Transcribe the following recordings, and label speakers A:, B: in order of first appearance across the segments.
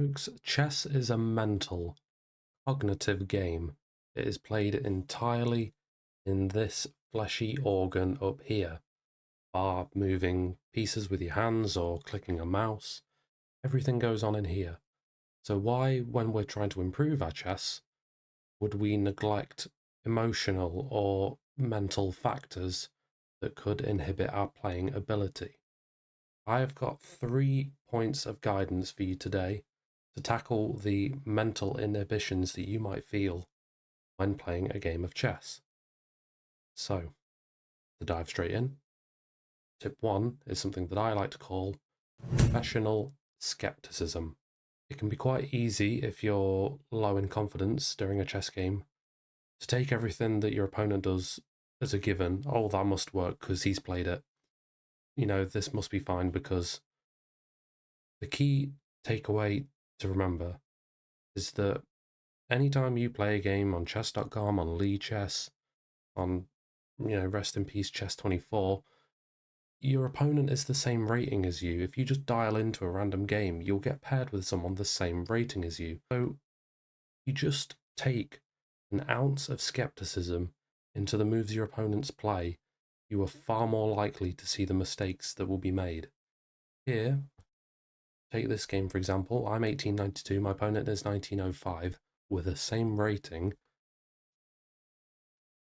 A: Folks, chess is a mental, cognitive game. It is played entirely in this fleshy organ up here, bar moving pieces with your hands or clicking a mouse. Everything goes on in here. So why, when we're trying to improve our chess, would we neglect emotional or mental factors that could inhibit our playing ability? I have got 3 points of guidance for you today to tackle the mental inhibitions that you might feel when playing a game of chess. So, to dive straight in, tip 1 is something that I like to call professional skepticism. It can be quite easy if you're low in confidence during a chess game to take everything that your opponent does as a given. Oh, that must work because he's played it. This must be fine because the key takeaway to remember is that anytime you play a game on chess.com, on Lee Chess, on, rest in peace, Chess24, your opponent is the same rating as you. If you just dial into a random game, you'll get paired with someone the same rating as you. So you just take an ounce of skepticism into the moves your opponents play, you are far more likely to see the mistakes that will be made. Here, take this game for example. I'm 1892, my opponent is 1905. With the same rating,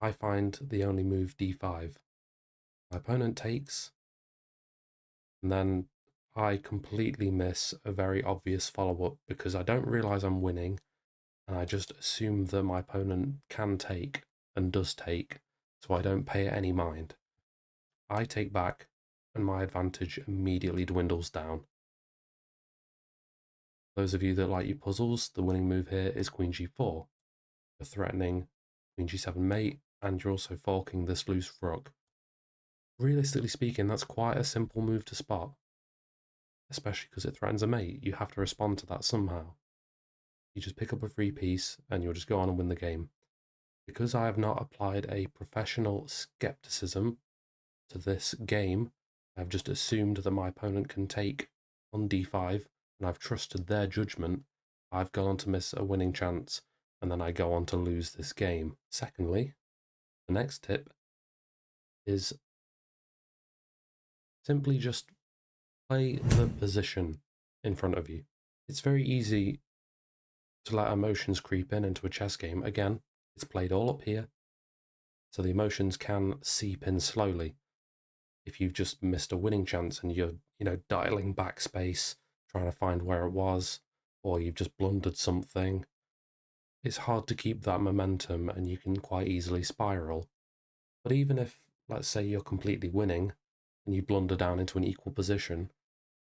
A: I find the only move d5. My opponent takes, and then I completely miss a very obvious follow-up because I don't realize I'm winning, and I just assume that my opponent can take and does take, so I don't pay it any mind. I take back, and my advantage immediately dwindles down. Those of you that like your puzzles, the winning move here is queen g4. You're threatening queen g7 mate, and you're also forking this loose rook. Realistically speaking, that's quite a simple move to spot, especially because it threatens a mate. You have to respond to that somehow. You just pick up a free piece, and you'll just go on and win the game. Because I have not applied a professional skepticism to this game, I've just assumed that my opponent can take on d5, and I've trusted their judgment. I've gone on to miss a winning chance, and then I go on to lose this game. Secondly, the next tip is simply just play the position in front of you. It's very easy to let emotions creep in into a chess game. Again, it's played all up here, so the emotions can seep in slowly. If you've just missed a winning chance and you're, dialing backspace, trying to find where it was, or you've just blundered something, it's hard to keep that momentum and you can quite easily spiral. But even if, let's say, you're completely winning and you blunder down into an equal position,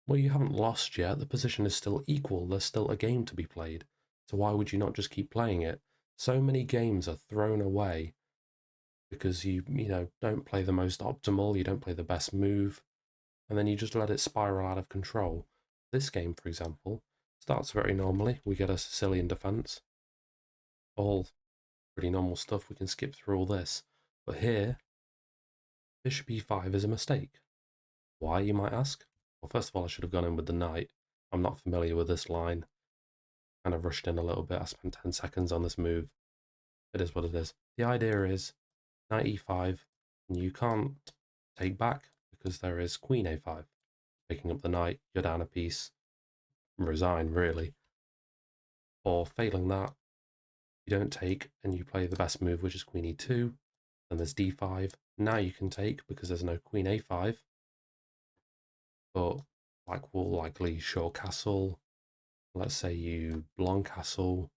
A: well, you haven't lost yet. The position is still equal. There's still a game to be played. So why would you not just keep playing it? So many games are thrown away because you don't play the most optimal, you don't play the best move, and then you just let it spiral out of control. This game, for example, starts very normally. We get a Sicilian defense. All pretty normal stuff. We can skip through all this. But here, bishop e5 is a mistake. Why, you might ask? Well, first of all, I should have gone in with the knight. I'm not familiar with this line. Kind of rushed in a little bit. I spent 10 seconds on this move. It is what it is. The idea is knight e5, and you can't take back because there is queen a5. Picking up the knight, you're down a piece. Resign, really. Or failing that, you don't take and you play the best move, which is queen e2. Then there's d5. Now you can take because there's no queen a5. But black will likely show castle. Let's say you long castle.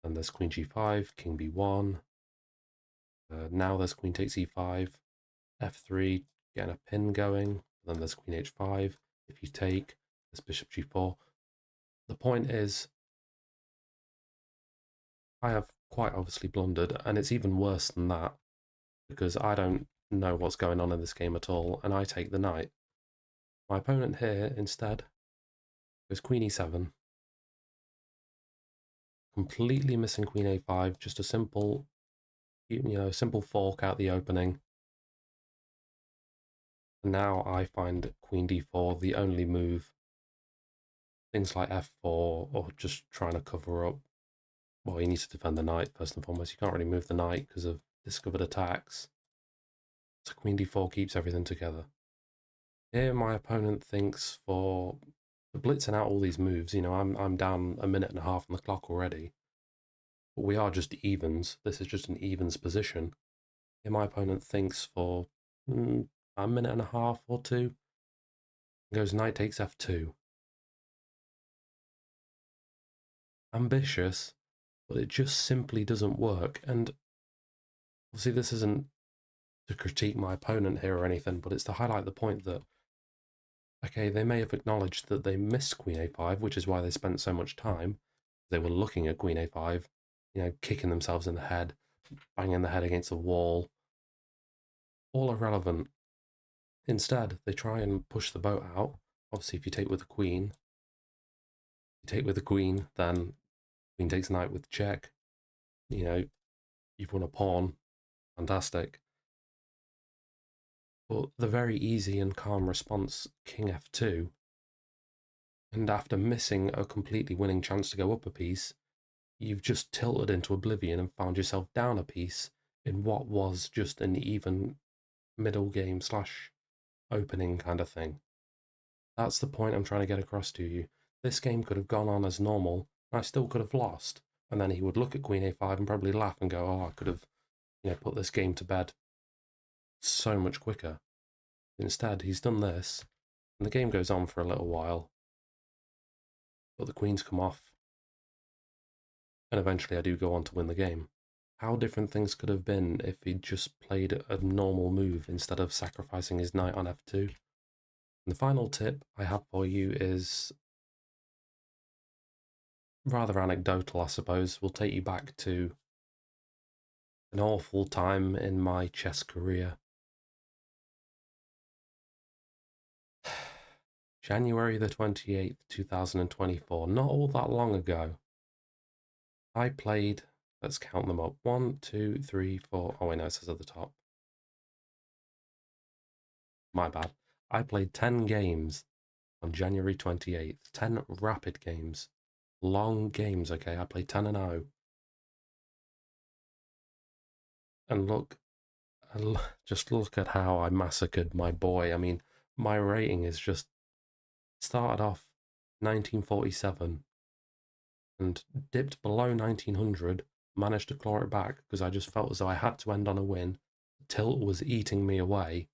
A: Then there's queen g5, king b1. Now there's queen takes e5, f3, getting a pin going. Then there's queen h5. If you take, there's bishop g4. The point is, I have quite obviously blundered, and it's even worse than that, because I don't know what's going on in this game at all, and I take the knight. My opponent here, instead, goes queen e7, completely missing queen a5, just a simple, simple fork out the opening. And now I find queen d4 the only move things like f4 or just trying to cover up. Well, you need to defend the knight first and foremost. You can't really move the knight because of discovered attacks. So queen d4 keeps everything together. Here my opponent thinks for blitzing out all these moves, you know, I'm down a minute and a half on the clock already. But we are just evens. This is just an evens position. Here my opponent thinks for a minute and a half or two. Goes knight takes f2. Ambitious, but it just simply doesn't work. And obviously this isn't to critique my opponent here or anything, but it's to highlight the point that, okay, they may have acknowledged that they missed queen a5, which is why they spent so much time. They were looking at queen a5, you know, kicking themselves in the head, banging the head against the wall. All irrelevant. Instead, they try and push the boat out. Obviously, if you take with the queen, then queen takes knight with check. You know, you've won a pawn. Fantastic. But the very easy and calm response, king f2, and after missing a completely winning chance to go up a piece, you've just tilted into oblivion and found yourself down a piece in what was just an even middle game slash opening kind of thing. That's the point I'm trying to get across to you. This game could have gone on as normal, and I still could have lost. And then he would look at queen a5 and probably laugh and go, oh, I could have, you know, put this game to bed so much quicker. Instead, he's done this, and the game goes on for a little while, but the queens come off, and eventually I do go on to win the game. How different things could have been if he'd just played a normal move instead of sacrificing his knight on f2. And the final tip I have for you is rather anecdotal, I suppose. Will take you back to an awful time in my chess career. January the 28th, 2024, not all that long ago. I played, let's count them up. 1, 2, 3, 4. Oh, wait, no, it says at the top. My bad. I played 10 games on January 28th. 10 rapid games. Long games, okay? I played 10 and 0. And look, just look at how I massacred my boy. I mean, my rating is just started off 1947 and dipped below 1900, managed to claw it back because I just felt as though I had to end on a win. Tilt was eating me away.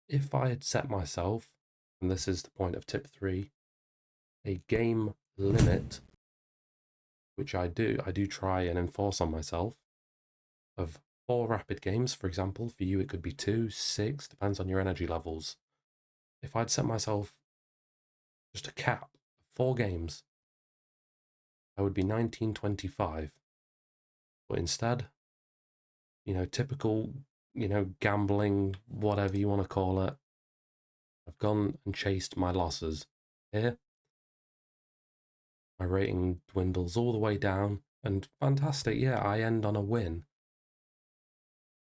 A: If I had set myself, and this is the point of tip 3, a game limit, which I do try and enforce on myself, of 4 rapid games, for example. For you, it could be 2, 6, depends on your energy levels. If I'd set myself just a cap, 4 games, I would be 1925. But instead, you know, typical, you know, gambling, whatever you want to call it, I've gone and chased my losses. Here, my rating dwindles all the way down, and fantastic, yeah, I end on a win.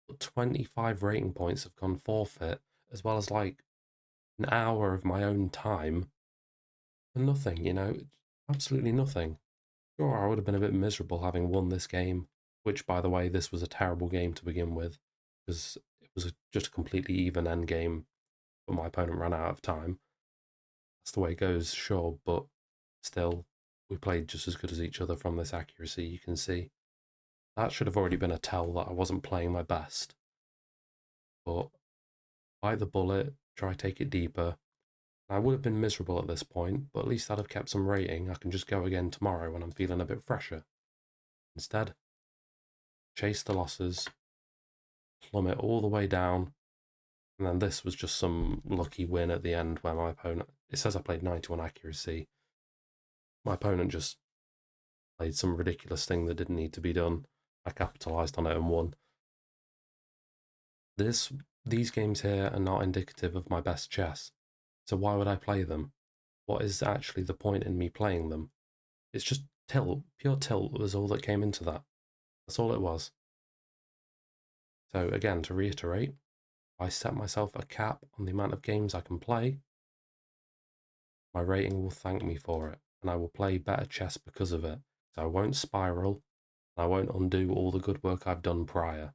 A: But 25 rating points have gone forfeit, as well as like an hour of my own time for nothing, you know, absolutely nothing. Sure, I would have been a bit miserable having won this game, which, by the way, this was a terrible game to begin with, because it was just a completely even end game, but my opponent ran out of time. That's the way it goes, sure, but still, we played just as good as each other from this accuracy, you can see. That should have already been a tell that I wasn't playing my best. But bite the bullet, try take it deeper. I would have been miserable at this point, but at least I'd have kept some rating. I can just go again tomorrow when I'm feeling a bit fresher. Instead, chase the losses, plummet all the way down, and then this was just some lucky win at the end where my opponent, it says I played 91 accuracy. My opponent just played some ridiculous thing that didn't need to be done. I capitalized on it and won. These games here are not indicative of my best chess, so why would I play them? What is actually the point in me playing them? It's just tilt, pure tilt was all that came into that. That's all it was. So again, to reiterate, I set myself a cap on the amount of games I can play. my rating will thank me for it, and I will play better chess because of it. So I won't spiral, and I won't undo all the good work I've done prior.